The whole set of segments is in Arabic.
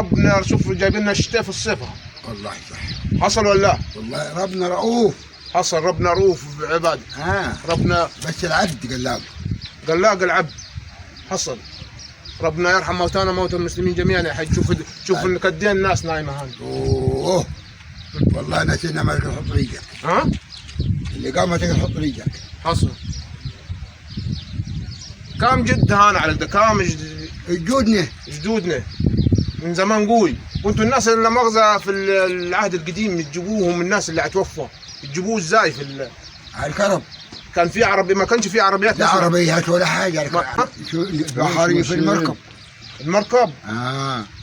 ربنا شوف جايب لنا الشتاء في الصيف. والله صح. حصل ولا لا؟ والله ربنا رؤوف. حصل ربنا رؤوف بعباده. ربنا بس العبد قلاب. قلاق العبد. حصل. ربنا يرحم موتانا موتى المسلمين جميعا يا حي. شوف ان قد ايه الناس نايمه هان. اوه والله نسينا ما تحط ريقك. ها؟ اللي قامت تحط ريقك. حصل. كام جد هان على ده كام جدودنا من زمان قوي. وانتوا الناس اللي مغزى في العهد القديم تجيبوهم الناس اللي هتوفوا تجيبوه ازاي في على الكرم. كان في عربي ما كانش في عربيات. لا عربيات ولا حاجه. بحري في المركب. المركب.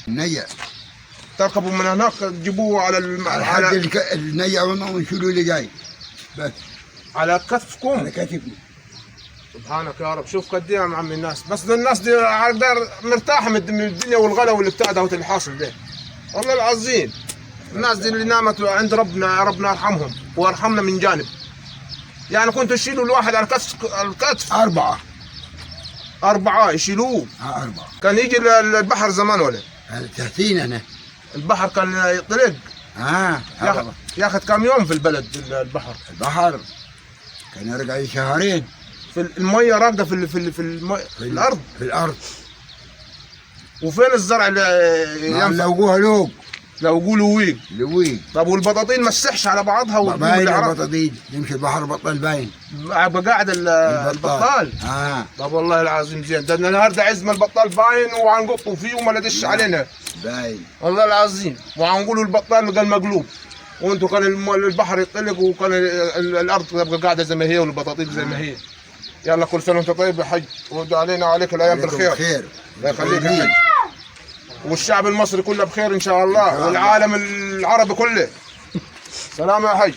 النية. تركبوا من هناك تجيبوه على النية ونشيلوا اللي جاي. بس على كتفكم. على كتفنا. سبحانك يا رب. شوف قد ايه يا عم الناس. بس الناس دي مرتاحه من الدنيا والغلا واللي بتاع ده اللي حاصل ده. والله العظيم الناس دي اللي نامت عند ربنا يرحمهم ويرحمنا من جانب. يعني كنتوا تشيلوا الواحد على الكتف 4 يشيلوه. 4 كان يجي البحر زمان ولا تحتين انا. البحر كان يطلق. ياخذ كم يوم في البلد البحر كان يرجع شهرين. في الميه راقده في الارض. وفين الزرع اللي لوقوها لوقوه لويق. طب والبطاطين ما تسحش على بعضها باين البطاطين يمشي البحر بطل باين. قاعد البطال. طب والله العظيم زين. ده النهارده عز ما البطال باين وعنقطوا فيه وما ندش علينا باين والله العظيم. وعنقولوا البطال قال مقلوب. وانتم كان البحر يطلق وكان الارض تبقى قاعده زي ما هي والبطاطين زي ما هي. يلا كل سنه وانت طيب يا حج. ودوا علينا وعليك الايام بالخير. الله يخليك يا حج. والشعب المصري كله بخير ان شاء الله والعالم العربي كله. سلام يا حج.